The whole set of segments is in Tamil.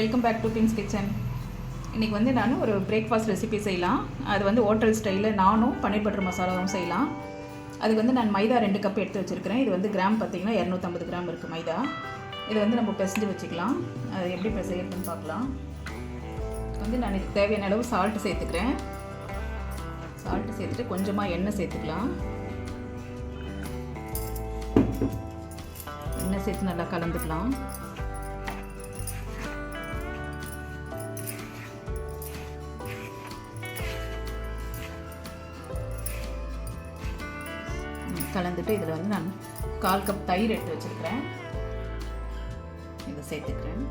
வெல்கம் பேக் டு பிங்ஸ் கிச்சன். இன்றைக்கி வந்து நான் ஒரு பிரேக்ஃபாஸ்ட் ரெசிபி செய்யலாம். அது வந்து ஹோட்டல் ஸ்டைலில் நானும் பன்னீர் பட்டர் மசாலாவும் செய்யலாம். அதுக்கு வந்து நான் மைதா 2 கப் எடுத்து வச்சுருக்கிறேன். இது வந்து கிராம் பார்த்திங்கன்னா 250 கிராம் இருக்குது மைதா. இதை வந்து நம்ம பிசைஞ்சு வச்சுக்கலாம். அது எப்படி பிசைகிறதுன்னு பார்க்கலாம். வந்து நான் இதுக்கு தேவையான அளவு சால்ட்டு சேர்த்துக்கிறேன். சால்ட்டு சேர்த்துட்டு கொஞ்சமாக எண்ணெய் சேர்த்துக்கலாம். எண்ணெய் சேர்த்து நல்லா கலந்துக்கலாம். கலந்துட்டு இதில் வந்து நான் 1/4 கப் தயிர் எடுத்து வச்சுருக்கிறேன். இதை சேர்த்துக்கிறேன்.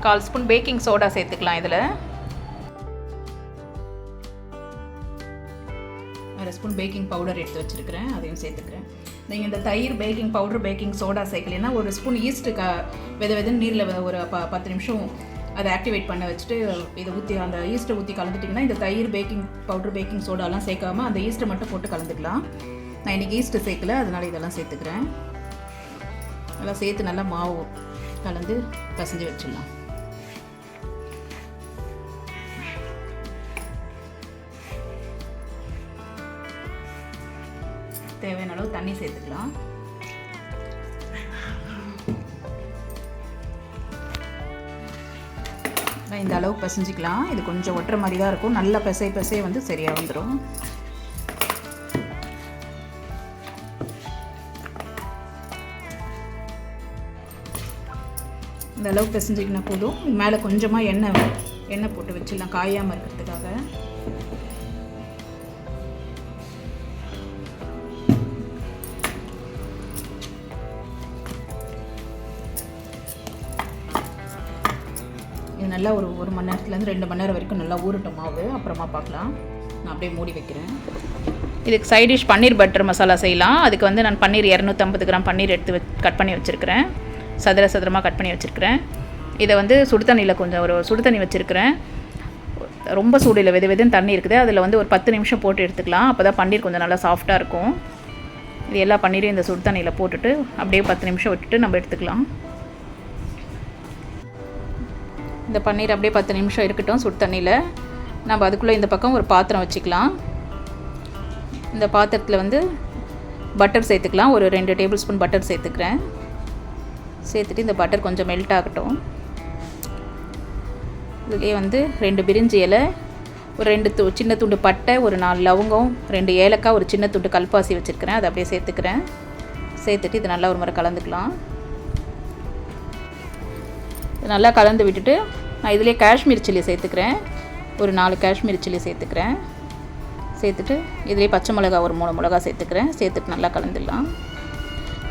1/4 ஸ்பூன் பேக்கிங் சோடா சேர்த்துக்கலாம். இதில் 1/2 ஸ்பூன் பேக்கிங் பவுடர் எடுத்து வச்சுருக்கிறேன். அதையும் சேர்த்துக்கிறேன். நீங்கள் இந்த தயிர், பேக்கிங் பவுடர், பேக்கிங் சோடா சேர்க்கலைன்னா 1 ஸ்பூன் ஈஸ்ட்டு வெதுன்னு நீரில் ஒரு 10 நிமிஷம் அதை ஆக்டிவேட் பண்ண வச்சுட்டு இதை ஊற்றி அந்த ஈஸ்ட்டை ஊற்றி கலந்துட்டிங்கன்னா இந்த தயிர், பேக்கிங் பவுடர், பேக்கிங் சோடாலாம் சேர்க்காமல் அந்த ஈஸ்ட்டை மட்டும் போட்டு கலந்துக்கலாம். நான் இன்றைக்கி ஈஸ்ட்டு சேர்க்கல, அதனால் இதெல்லாம் சேர்த்துக்கிறேன். நல்லா சேர்த்து நல்லா மாவு கலந்து பசைஞ்சு வச்சிடலாம். தேவையான அளவு தண்ணி சேர்த்துக்கலாம். இந்த அளவு பிசைஞ்சிக்கலாம். இது கொஞ்சம் ஒட்டுற மாதிரி தான் இருக்கும். நல்லா பிசைய வந்து சரியாக வந்துடும். இந்த அளவு பிசைஞ்சிக்கினா போதும். மேலே கொஞ்சமாக எண்ணெய் போட்டு வச்சிடலாம் காயாமல் இருக்கிறதுக்காக. இது நல்லா ஒரு மணி நேரத்துலேருந்து 2 மணி நேரம் வரைக்கும் நல்லா ஊறட்டும் மாவு. அப்புறமா பார்க்கலாம். நான் அப்படியே மூடி வைக்கிறேன். இதுக்கு சைட் டிஷ் பன்னீர் பட்டர் மசாலா செய்யலாம். அதுக்கு வந்து நான் பன்னீர் 250 கிராம் பன்னீர் எடுத்து கட் பண்ணி வச்சுருக்கிறேன். சதுரமாக கட் பண்ணி வச்சுருக்கிறேன். இதை வந்து சுடுதண்ணியில் கொஞ்சம் ஒரு சுடுதண்ணி வச்சுருக்கிறேன். ரொம்ப சூடில் வெதுன்னு தண்ணி இருக்குது. அதில் வந்து ஒரு 10 நிமிஷம் போட்டு எடுத்துக்கலாம். அப்போ தான் பன்னீர் கொஞ்சம் நல்லா சாஃப்டாக இருக்கும். இது எல்லா பன்னீரையும் இந்த சுடுதண்ணியில் போட்டுட்டு அப்படியே 10 நிமிஷம் விட்டுட்டு நம்ம எடுத்துக்கலாம். இந்த பன்னீர் அப்படியே 10 நிமிஷம் இருக்கட்டும் சுடு தண்ணியில். நம்ம அதுக்குள்ளே இந்த பக்கம் ஒரு பாத்திரம் வச்சுக்கலாம். இந்த பாத்திரத்தில் வந்து பட்டர் சேர்த்துக்கலாம். ஒரு 2 டேபிள் ஸ்பூன் பட்டர் சேர்த்துக்கிறேன். சேர்த்துட்டு இந்த பட்டர் கொஞ்சம் மெல்ட் ஆகட்டும். இதுலேயே வந்து 2 பிரிஞ்சி இலை, ஒரு 2 சின்ன துண்டு பட்டை, ஒரு 4 லவங்கம், 2 ஏலக்காய், ஒரு சின்ன துண்டு கல்பாசி வச்சுருக்கிறேன். அதை அப்படியே சேர்த்துக்கிறேன். சேர்த்துட்டு இது நல்லா ஒரு முறை கலந்துக்கலாம். நல்லா கலந்து விட்டுட்டு நான் இதிலே காஷ்மீர் சில்லி சேர்த்துக்கிறேன். ஒரு 4 காஷ்மீர் சில்லி சேர்த்துக்கிறேன். சேர்த்துட்டு இதிலே பச்சை மிளகா ஒரு 3 மிளகா சேர்த்துக்கிறேன். சேர்த்துட்டு நல்லா கலந்துடலாம்.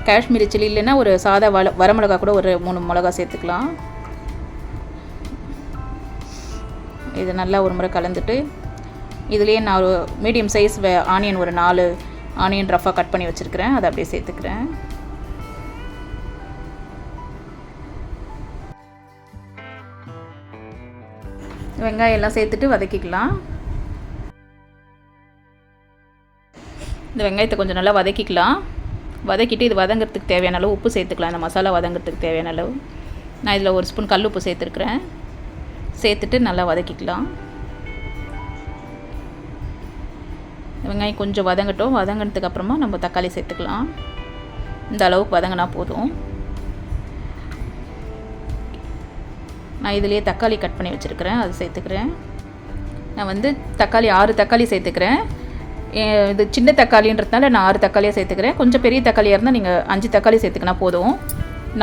காஷ்மீரி சில்லி இல்லைன்னா ஒரு சாதா வரமிளகா கூட ஒரு 3 மிளகா சேர்த்துக்கலாம். இது நல்லா ஒரு முறை கலந்துட்டு இதுலேயே நான் ஒரு மீடியம் சைஸ் ஆனியன் ஒரு 4 ஆனியன் ரஃபாக கட் பண்ணி வச்சுருக்கிறேன். அதை அப்படியே சேர்த்துக்கிறேன். வெங்காயம் எல்லாம் சேர்த்துட்டு வதக்கிக்கலாம். இந்த வெங்காயத்தை கொஞ்சம் நல்லா வதக்கிக்கலாம். வதக்கிட்டு இது வதங்கிறதுக்கு தேவையான அளவு உப்பு சேர்த்துக்கலாம். இந்த மசாலா வதங்கிறதுக்கு தேவையான அளவு நான் இதில் 1 ஸ்பூன் கல் உப்பு சேர்த்துருக்குறேன். சேர்த்துட்டு நல்லா வதக்கிக்கலாம். வெங்காயம் கொஞ்சம் வதங்கட்டும். வதங்கினதுக்கு அப்புறமா நம்ம தக்காளி சேர்த்துக்கலாம். இந்த அளவுக்கு வதங்கினா போதும். நான் இதிலேயே தக்காளி கட் பண்ணி வச்சுருக்கிறேன். அது சேர்த்துக்கிறேன். நான் வந்து 6 தக்காளி சேர்த்துக்கிறேன். இது சின்ன தக்காளின்றதுனால நான் 6 தக்காளியாக சேர்த்துக்கிறேன். கொஞ்சம் பெரிய தக்காளியாக இருந்தால் நீங்கள் 5 தக்காளி சேர்த்துக்கினா போதும்.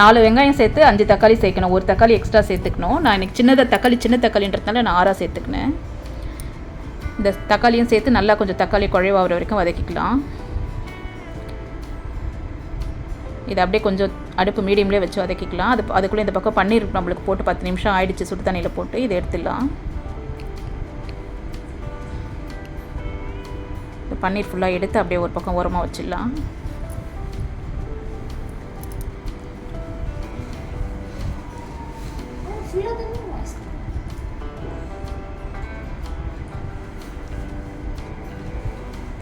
4 வெங்காயம் சேர்த்து 5 தக்காளி சேர்க்கணும். ஒரு தக்காளி எக்ஸ்ட்ரா சேர்த்துக்கணும். நான் இன்றைக்கி சின்ன தக்காளின்றதுனால நான் 6 சேர்த்துக்கினேன். இந்த தக்காளியும் சேர்த்து நல்லா கொஞ்சம் தக்காளி குழைவாகிற வரைக்கும் வதக்கிக்கலாம். இதை அப்படியே கொஞ்சம் அடுப்பு மீடியம்லேயே வச்சு வதக்கிக்கலாம். அதுக்குள்ளே இந்த பக்கம் பன்னீர் நம்மளுக்கு போட்டு 10 நிமிஷம் ஆயிடுச்சு. சுடு தண்ணியில் போட்டு இதை எடுத்துடலாம். இந்த பன்னீர் ஃபுல்லாக எடுத்து அப்படியே ஒரு பக்கம் ஓரமாக வச்சிடலாம்.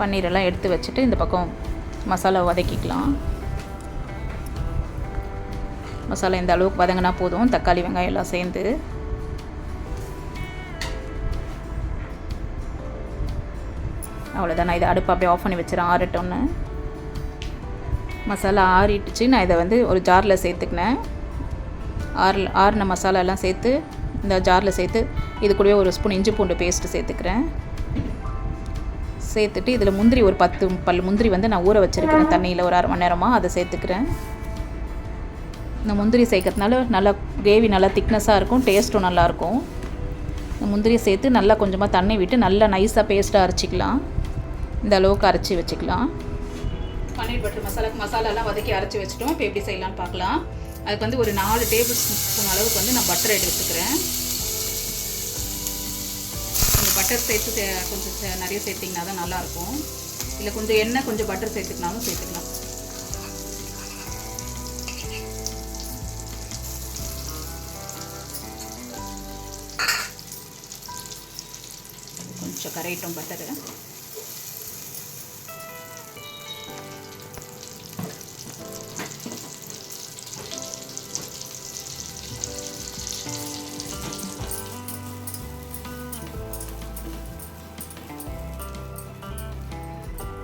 பன்னீரெல்லாம் எடுத்து வச்சுட்டு இந்த பக்கம் மசாலா வதக்கிக்கலாம். மசாலா இந்த அளவுக்கு வதங்கினா போதும், தக்காளி வெங்காயம் எல்லாம் சேர்ந்து. அவ்வளோதான். நான் இதை அடுப்பு அப்படியே ஆஃப் பண்ணி வச்சுறேன், ஆறட்டோன்னு. மசாலா ஆறிட்டுச்சு. நான் இதை வந்து ஒரு ஜாரில் சேர்த்துக்கினேன். ஆறின மசாலாலாம் சேர்த்து இந்த ஜாரில் சேர்த்து இது கூடவே ஒரு ஸ்பூன் இஞ்சி பூண்டு பேஸ்ட்டு சேர்த்துக்கிறேன். சேர்த்துட்டு இதில் முந்திரி ஒரு 10 பல் முந்திரி வந்து நான் ஊற வச்சுருக்கிறேன் தண்ணியில் ஒரு 1/2 மணி நேரமாக, அதை சேர்த்துக்கிறேன். இந்த முந்திரி சேர்க்கறதுனால நல்லா கிரேவி நல்லா திக்னஸாக இருக்கும், டேஸ்ட்டும் நல்லாயிருக்கும். இந்த முந்திரியை சேர்த்து நல்லா கொஞ்சமாக தண்ணி விட்டு நல்லா நைஸாக பேஸ்ட்டாக அரைச்சிக்கலாம். இந்த அளவுக்கு அரைச்சி வச்சுக்கலாம். பன்னீர் பட்டர் மசாலாலாம் வதக்கி அரைச்சி வச்சுட்டோம். இப்போ எப்படி செய்யலான்னு பார்க்கலாம். அதுக்கு வந்து ஒரு 4 டேபிள் ஸ்பூன் அளவுக்கு வந்து நான் பட்டர் எடுத்துக்கிறேன். கொஞ்சம் பட்டர் சேர்த்து கொஞ்சம் நிறைய சேர்த்திங்கன்னா தான் நல்லாயிருக்கும். இல்லை கொஞ்சம் எண்ணெய் கொஞ்சம் பட்டர் சேர்த்துக்கினாலும் சேர்த்துக்கலாம். கொஞ்சம் கரையிட்டோம் பட்டரு.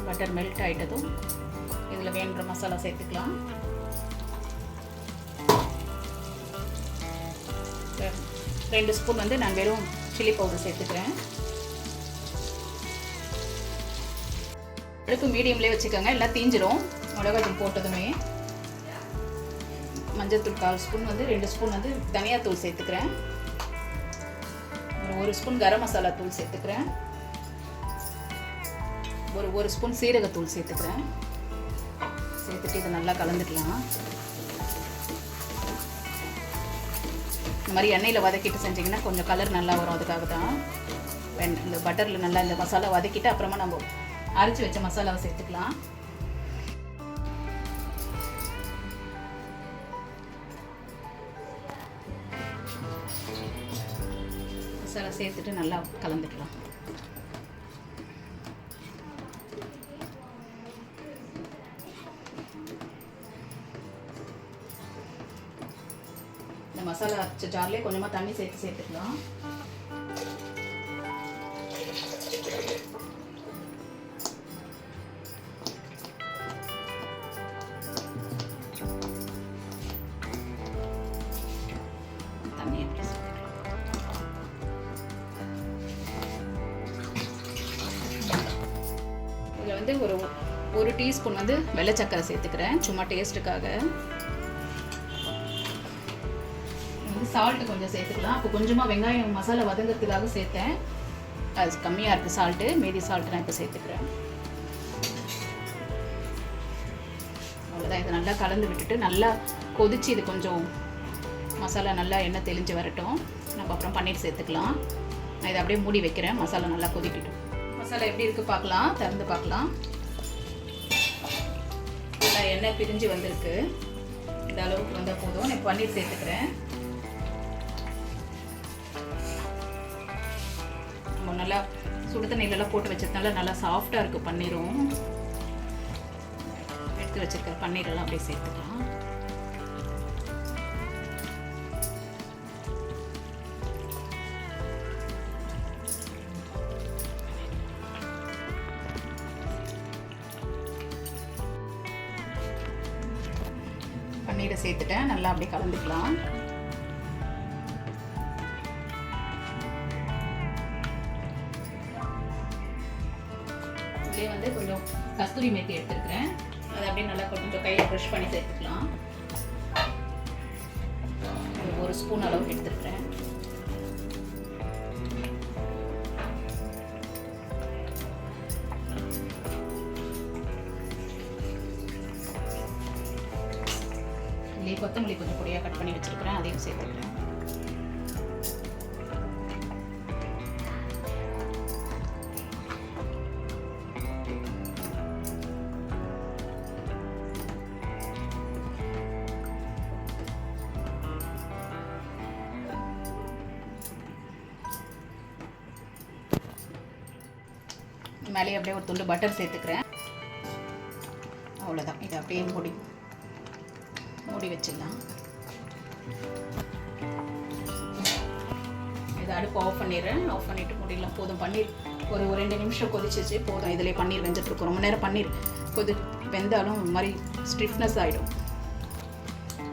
பட்டர் மெல்ட் ஆகிட்டதும் இதில் வேணுன்ற மசாலா சேர்த்துக்கலாம். 2 ஸ்பூன் வந்து நான் வெறும் சில்லி பவுடர் சேர்த்துக்கிறேன். அடுப்பு மீடியம்லேயே வச்சுக்கோங்க, எல்லாம் தீஞ்சிரும் மிளகாத்தூள் போட்டதுமே. மஞ்சள்தூள் 1/4 ஸ்பூன் வந்து 2 ஸ்பூன் வந்து தனியாத்தூள் சேர்த்துக்கிறேன். ஒரு ஸ்பூன் கரம் மசாலா தூள் சேர்த்துக்கிறேன். ஒரு ஸ்பூன் சீரகத்தூள் சேர்த்துக்கிறேன். சேர்த்துட்டு இதை நல்லா கலந்துக்கலாம். இந்த மாதிரி எண்ணெயில் வதக்கிட்டு செஞ்சிங்கன்னா கொஞ்சம் கலர் நல்லா வரும், அதுக்காக தான். இந்த பட்டரில் நல்லா இந்த மசாலா வதக்கிட்டு அப்புறமா நம்ம அரைச்சி வச்ச மசாலாவை சேர்த்துக்கலாம். மசாலா சேர்த்துட்டு நல்லா கலந்துக்கலாம். இந்த மசாலா அரைச்ச ஜார்லேயே கொஞ்சமாக தண்ணி சேர்த்துக்கலாம். தண்ணி எப்படி இதில் வந்து ஒரு டீஸ்பூன் வந்து வெள்ளை சக்கரை சேர்த்துக்கிறேன், சும்மா டேஸ்ட்டுக்காக. சால்ட்டு கொஞ்சம் சேர்த்துக்கலாம். அப்போ கொஞ்சமாக வெங்காயம் மசாலா வதங்கிறதுக்காக சேர்த்தேன், அது கம்மியாக இருக்குது சால்ட்டு. மீதி சால்ட்டு நான் இப்போ சேர்த்துக்கிறேன். அவ்வளோதான். இதை நல்லா கலந்து விட்டுட்டு நல்லா கொதிச்சு இது கொஞ்சம் மசாலா நல்லா எண்ணெய் தெளிஞ்சு வரட்டும். நம்ம அப்புறம் பன்னீர் சேர்த்துக்கலாம். நான் இதை அப்படியே மூடி வைக்கிறேன், மசாலா நல்லா கொதிக்கட்டும். மசாலா எப்படி இருக்குது பார்க்கலாம், திறந்து பார்க்கலாம். நல்லா எண்ணெய் பிரிஞ்சு வந்திருக்கு. இந்த அளவுக்கு வந்தால் போதும். நான் பன்னீர் சேர்த்துக்கிறேன். நல்லா சுடு தண்ணியிலலாம் போட்டு வச்சதுனால நல்லா சாஃப்டாக இருக்குது பன்னீரும். எடுத்து வச்சிருக்கிற பன்னீரெல்லாம் அப்படியே சேர்த்துக்கலாம். பன்னீரை சேர்த்துட்டேன், நல்லா அப்படியே கலந்துக்கலாம். இதுலேயே வந்து கொஞ்சம் கஸ்தூரி மேத்தி எடுத்துருக்கிறேன், அதை அப்படியே நல்லா கொஞ்சம் கையில் ப்ரஷ் பண்ணி சேர்த்துக்கலாம். ஒரு ஸ்பூன் அளவுக்கு எடுத்துருக்கிறேன். இதுலேயே கொத்தமல்லி கொஞ்சம் பொடியாக கட் பண்ணி வச்சுருக்கிறேன், அதையும் சேர்த்துக்கிறேன். மேலே அப்படியே ஒரு துண்டு பட்டர் சேர்த்துக்கிறேன். அவ்வளோதான். இதை அப்படியே மூடி வச்சிடலாம். இதை அடுப்பு ஆஃப் பண்ணிடுறேன். ஆஃப் பண்ணிவிட்டு முடியலாம். போதும், பன்னீர் ஒரு 2 நிமிஷம் கொதிச்சிச்சு போதும். இதிலே பன்னீர் வெந்துட்டுருக்கும். ரொம்ப நேரம் பன்னீர் வெந்தாலும் இந்த மாதிரி ஸ்டிஃப்னஸ் ஆகிடும்.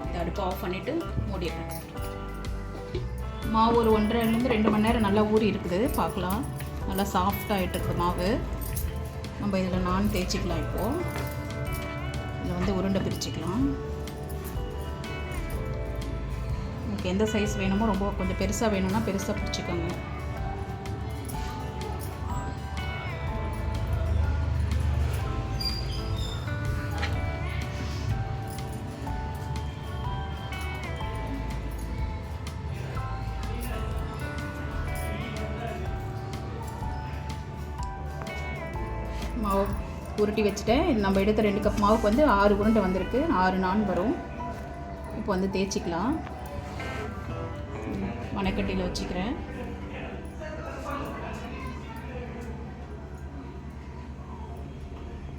இதை அடுப்பு ஆஃப் பண்ணிவிட்டு மூடிடுறேன். மாவு ஒரு 1.5 2 மணி நேரம் நல்லா ஊறி இருக்குது. பார்க்கலாம், நல்லா சாஃப்டாகிட்டு இருக்குது மாவு. நம்ம இதில் நான் தேய்ச்சிக்கலாம். இப்போது இதில் வந்து உருண்டை பிரிச்சுக்கலாம். உங்களுக்கு எந்த சைஸ் வேணுமோ, ரொம்ப கொஞ்சம் பெருசாக வேணும்னா பெருசாக பிரிச்சுக்கோங்க. மாவு உருட்டி வச்சுட்டேன். நம்ம எடுத்த 2 கப் மாவுக்கு வந்து 6 உருண்டை வந்திருக்கு. 6 நான் வரும். இப்போ வந்து தேய்ச்சிக்கலாம். மணக்கட்டியில் வச்சுக்கிறேன்.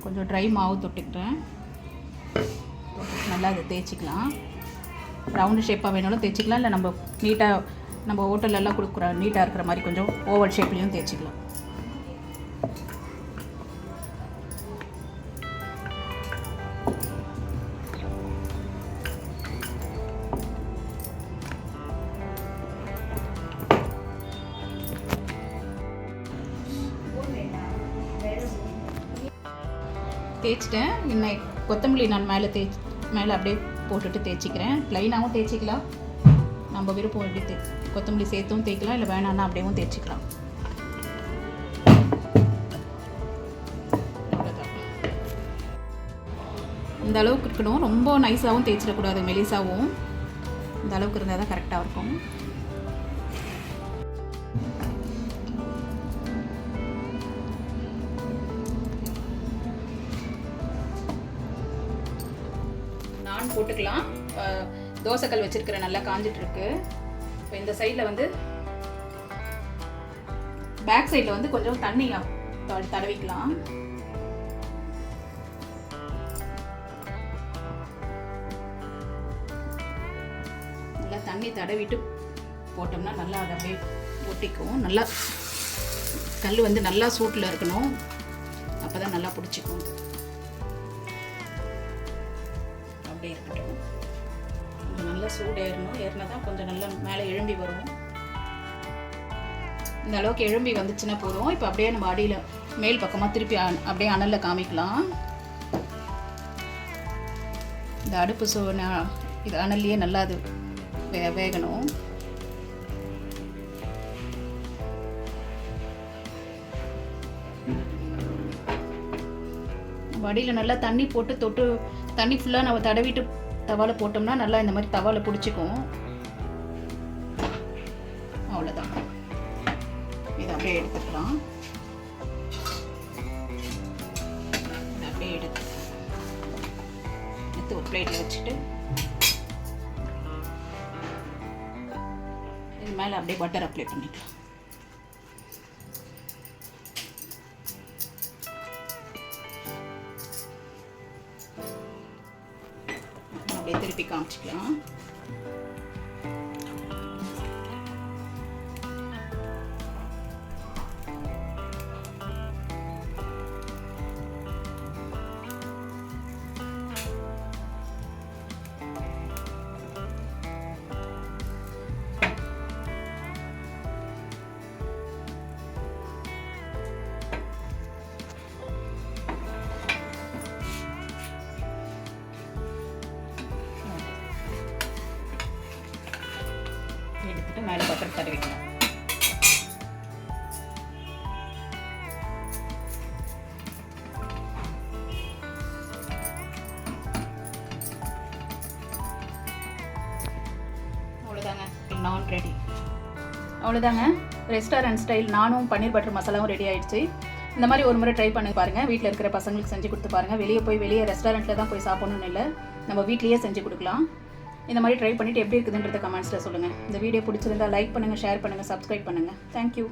கொஞ்சம் ட்ரை மாவு தொட்டுக்கிறேன். நல்லா அதை தேய்ச்சிக்கலாம். ரவுண்டு ஷேப்பாக வேணாலும் தேய்ச்சிக்கலாம், இல்லை நம்ம நீட்டாக நம்ம ஹோட்டலெல்லாம் கொடுக்குற நீட்டாக இருக்கிற மாதிரி கொஞ்சம் ஓவல் ஷேப்லேயும் தேய்ச்சிக்கலாம். தேய்ச்சிட்டேன். இன்னும் கொத்தமல்லி நான் மேலே அப்படியே போட்டுட்டு தேய்ச்சிக்கிறேன். ப்ளைனாகவும் தேய்ச்சிக்கலாம், நம்ம விருப்பம் எப்படி கொத்தமல்லி சேர்த்தும் தேய்க்கலாம், இல்லை வேணான்னா அப்படியேவும் தேய்ச்சிக்கலாம். அவ்வளோதான். இந்த அளவுக்கு இருக்கணும். ரொம்ப நைஸாகவும் தேய்ச்சிடக்கூடாது, மெலிசாகவும். இந்த அளவுக்கு இருந்தால் தான் கரெக்டாக இருக்கும். நான் போட்டுக்கலாம். தோசைக்கல் வச்சுருக்கிறேன், நல்லா காஞ்சிட்ருக்கு. இப்போ இந்த சைடில் வந்து பேக் சைடில் வந்து கொஞ்சம் தண்ணி தடவிக்கலாம். நல்லா தண்ணி தடவிட்டு போட்டோம்னா நல்லா அதை அப்படியே ஒட்டிக்கும். நல்லா கல் வந்து நல்லா சூட்டில் இருக்கணும், அப்போ தான் நல்லா பிடிச்சிக்கும். அப்படியே இருக்கட்டும். கொஞ்சம் நல்லா சூடு ஏறினா தான் கொஞ்சம் நல்லா மேலே எழும்பி வரும். இந்த அளவுக்கு எழும்பி வந்துச்சுன்னா போதும். இப்போ அப்படியே நம்ம அடியில் மேல் பக்கமாக திருப்பி அப்படியே அனலில் காமிக்கலாம். இந்த அடுப்பு இது அனல்லையே நல்லா அது வேகணும். வடியில் நல்லா தண்ணி போட்டு தொட்டு தண்ணி ஃபுல்லாக நம்ம தடவிட்டு தவாவில் போட்டோம்னா நல்லா இந்த மாதிரி தவாவில் பிடிச்சிக்கும். அவ்வளோதான். இதை அப்படியே எடுத்துக்கலாம். இதை அப்படியே எடுத்து ஒரு பிளேட்டில் வச்சுட்டு இது மேலே அப்படியே பட்டர் அப்ளை பண்ணிக்கலாம். அப்படியே திருப்பி காமிச்சிக்கலாம். எடுத்துட்டு மேலே பட்டர் தடவிக்கலாம். அவ்வளோதாங்க, நான் ரெடி. அவ்வளோதாங்க, ரெஸ்டாரண்ட் ஸ்டைல் நானும் பன்னீர் பட்டர் மசாலாவும் ரெடி ஆகிடுச்சு. இந்த மாதிரி ஒரு முறை ட்ரை பண்ணி பாருங்கள். வீட்டில் இருக்கிற பசங்களுக்கு செஞ்சு கொடுத்து பாருங்கள். வெளியே ரெஸ்டாரண்ட்டில் தான் போய் சாப்பிடணும்னு இல்லை, நம்ம வீட்லேயே செஞ்சு கொடுக்கலாம். இந்த மாதிரி ட்ரை பண்ணிவிட்டு எப்படி இருக்குதுன்றத கமெண்ட்ஸில் சொல்லுங்கள். இந்த வீடியோ பிடிச்சிருந்தா லைக் பண்ணுங்கள், ஷேர் பண்ணுங்கள், சப்ஸ்கிரைப் பண்ணுங்கள். தேங்க்யூ.